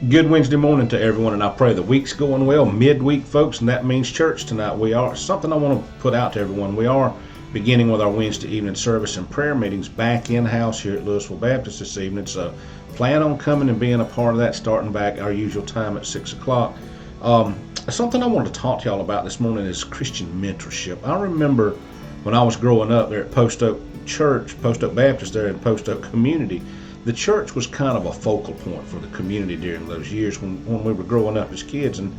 Good Wednesday morning to everyone, and I pray the week's going well. Midweek, folks, and that means church tonight. We are something I want to put out to everyone. We are beginning with our Wednesday evening service and prayer meetings back in-house here at Louisville Baptist this evening. So plan on coming and being a part of that, starting back our usual time at 6 o'clock. Something I want to talk to y'all about this morning is Christian mentorship. I remember when I was growing up there at Post Oak Church, Post Oak Baptist there in Post Oak Community, the church was kind of a focal point for the community during those years when we were growing up as kids. And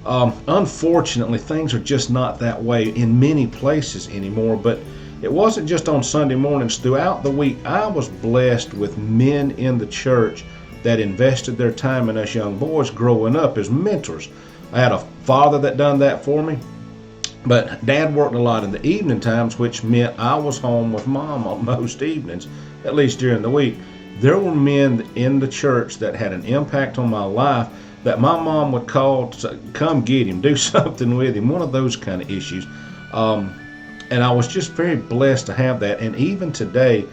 unfortunately, things are just not that way in many places anymore. But it wasn't just on Sunday mornings. Throughout the week, I was blessed with men in the church that invested their time in us young boys growing up as mentors. I had a father that done that for me. But Dad worked a lot in the evening times, which meant I was home with Mom on most evenings, at least during the week. There were men in the church that had an impact on my life that my mom would call to say, come get him, do something with him, one of those kind of issues. And I was just very blessed to have that. And even today,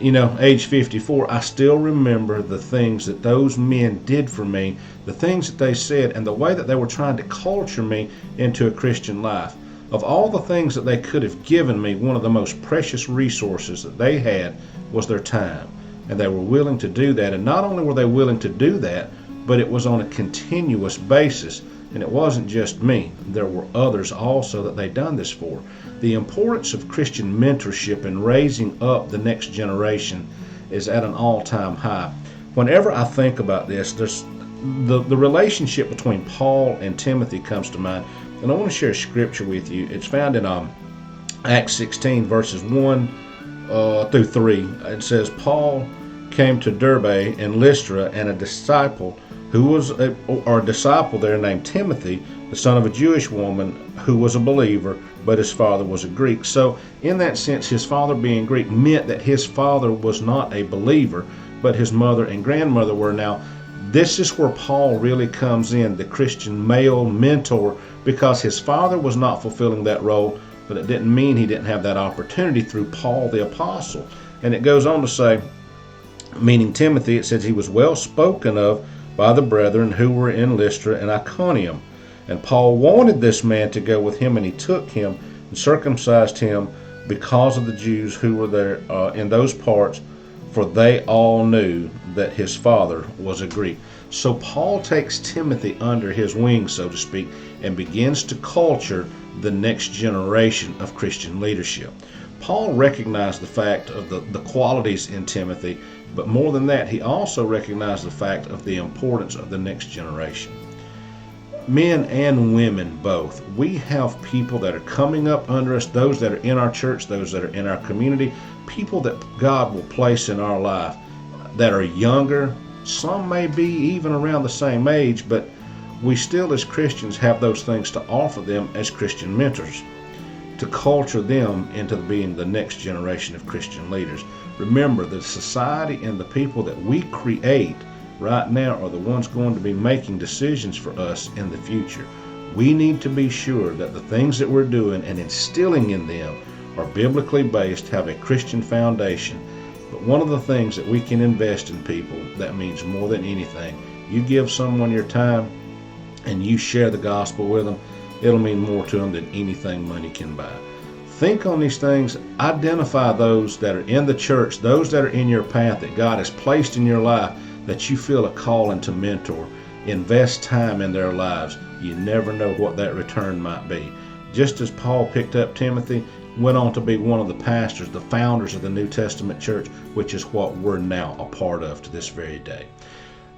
age 54, I still remember the things that those men did for me, the things that they said, and the way that they were trying to culture me into a Christian life. Of all the things that they could have given me, one of the most precious resources that they had was their time. And they were willing to do that. And not only were they willing to do that, but it was on a continuous basis. And it wasn't just me. There were others also that they'd done this for. The importance of Christian mentorship and raising up the next generation is at an all-time high. Whenever I think about this, there's the relationship between Paul and Timothy comes to mind. And I want to share a scripture with you. It's found in Acts 16, verses 1 through 3. It says, Paul came to Derbe and Lystra, and a disciple there named Timothy, the son of a Jewish woman who was a believer, but his father was a Greek. So in that sense, his father being Greek meant that his father was not a believer, but his mother and grandmother were. Now, this is where Paul really comes in, the Christian male mentor, because his father was not fulfilling that role, but it didn't mean he didn't have that opportunity through Paul the apostle. And it goes on to say, meaning Timothy, it says he was well spoken of by the brethren who were in Lystra and Iconium. And Paul wanted this man to go with him, and he took him and circumcised him because of the Jews who were there in those parts, for they all knew that his father was a Greek. So Paul takes Timothy under his wing, so to speak, and begins to culture the next generation of Christian leadership. Paul recognized the fact of the qualities in Timothy, but more than that, he also recognized the fact of the importance of the next generation. Men and women both. We have people that are coming up under us, those that are in our church, those that are in our community, people that God will place in our life that are younger. Some may be even around the same age, but we still as Christians have those things to offer them as Christian mentors, to culture them into being the next generation of Christian leaders. Remember, the society and the people that we create right now are the ones going to be making decisions for us in the future. We need to be sure that the things that we're doing and instilling in them are biblically based, have a Christian foundation. But one of the things that we can invest in people, that means more than anything, you give someone your time and you share the gospel with them, it'll mean more to them than anything money can buy. Think on these things. Identify those that are in the church, those that are in your path that God has placed in your life that you feel a calling to mentor. Invest time in their lives. You never know what that return might be. Just as Paul picked up Timothy, went on to be one of the pastors, the founders of the New Testament church, which is what we're now a part of to this very day.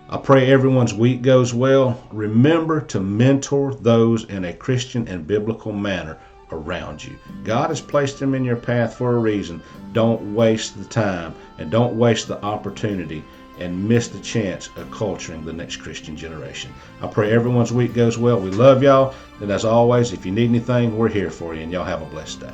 I pray everyone's week goes well. Remember to mentor those in a Christian and biblical manner around you. God has placed them in your path for a reason. Don't waste the time and don't waste the opportunity and miss the chance of culturing the next Christian generation. I pray everyone's week goes well. We love y'all. And as always, if you need anything, we're here for you. And y'all have a blessed day.